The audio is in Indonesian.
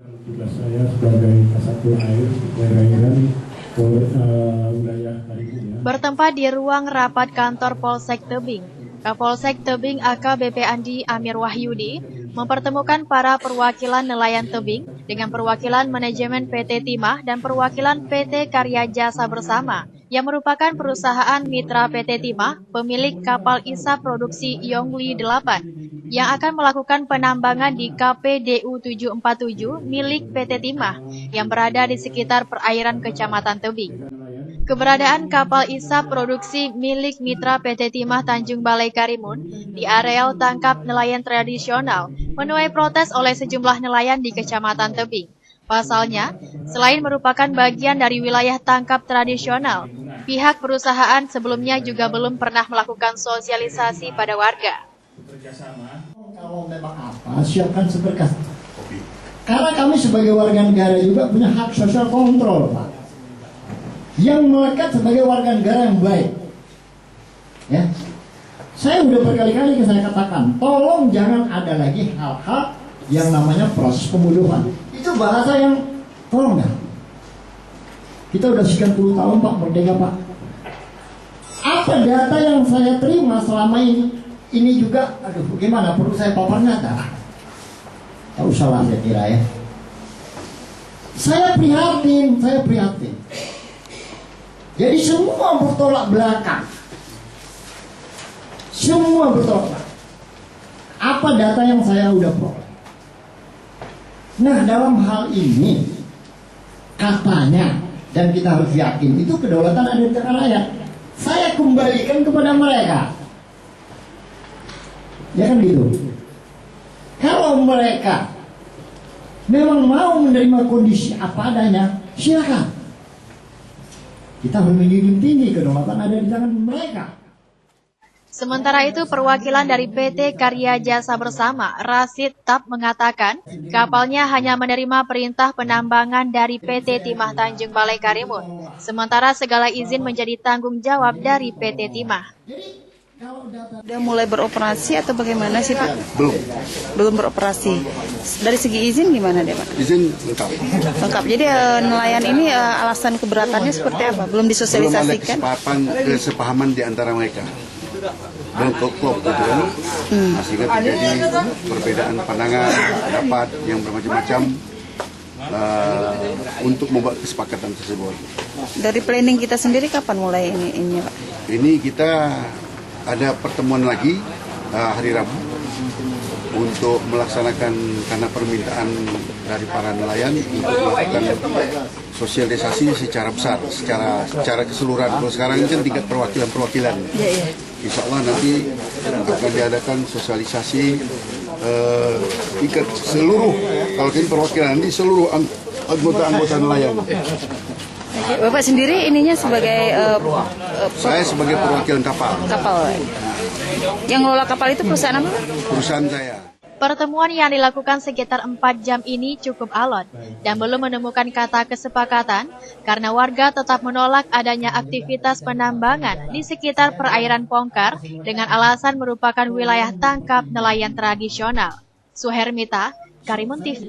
Tugas saya sebagai Kasatpol Air perairan wilayah Karimun ya. Bertempat di ruang rapat kantor Polsek Tebing, Kapolsek Tebing AKBP Andi Amir Wahyudi mempertemukan para perwakilan nelayan tebing dengan perwakilan manajemen PT Timah dan perwakilan PT Karya Jasa Bersama yang merupakan perusahaan mitra PT Timah, pemilik kapal ISA produksi Yongli 8 yang akan melakukan penambangan di KPDU 747 milik PT Timah yang berada di sekitar perairan Kecamatan Tebing. Keberadaan kapal ISA produksi milik mitra PT Timah Tanjung Balai Karimun di areal tangkap nelayan tradisional menuai protes oleh sejumlah nelayan di Kecamatan Tebing. Pasalnya, selain merupakan bagian dari wilayah tangkap tradisional, pihak perusahaan sebelumnya juga belum pernah melakukan sosialisasi pada warga. Kalau memang apa, siapkan seberkas. Karena kami sebagai warga negara juga punya hak sosial kontrol, Pak. Yang melekat sebagai warga negara yang baik. Ya, saya udah berkali-kali saya katakan, tolong jangan ada lagi hal-hal yang namanya proses pembunuhan. Itu bahasa yang tolong ya. Kita udah sekian puluh tahun Pak merdeka Pak. Apa data yang saya terima selama ini juga, aduh gimana perlu saya paparkan data? Tak usah lah saya kira ya. Saya prihatin. Jadi semua bertolak belakang. Semua bertolak belakang. Apa data yang saya udah peroleh? Nah, dalam hal ini katanya, dan kita harus yakin itu kedaulatan ada di tangan rakyat. Saya kembalikan kepada mereka. Ya kan gitu. Kalau mereka memang mau menerima kondisi apa adanya, silakan. Kita harus menjunjung tinggi kedaulatan ada di tangan mereka. Sementara itu, perwakilan dari PT Karya Jasa Bersama, Rasid Tab, mengatakan kapalnya hanya menerima perintah penambangan dari PT Timah Tanjung Balai Karimun, sementara segala izin menjadi tanggung jawab dari PT Timah. Udah mulai beroperasi atau bagaimana sih Pak? Belum beroperasi. Dari segi izin gimana deh Pak? Izin lengkap. Lengkap. Jadi nelayan ini alasan keberatannya seperti apa? Belum disosialisasikan? Belum ada kesepahaman di antara mereka. Belum klop gitu kan. Sehingga terjadi perbedaan pandangan, pendapat yang bermacam-macam untuk membuat kesepakatan tersebut. Dari planning kita sendiri kapan mulai ini Pak? Ini kita ada pertemuan lagi hari Rabu untuk melaksanakan karena permintaan dari para nelayan untuk melakukan sosialisasi secara besar, secara keseluruhan. Kalau sekarang ini kan tingkat perwakilan. Insya Allah nanti akan diadakan sosialisasi tingkat seluruh, kalau ini perwakilan nanti seluruh anggota nelayan. Bapak sendiri ininya sebagai saya sebagai perwakilan kapal. Yang ngelola kapal itu perusahaan apa? Perusahaan saya. Pertemuan yang dilakukan sekitar 4 jam ini cukup alot dan belum menemukan kata kesepakatan karena warga tetap menolak adanya aktivitas penambangan di sekitar perairan Pongkar dengan alasan merupakan wilayah tangkap nelayan tradisional. Suhermita, Karimun TV.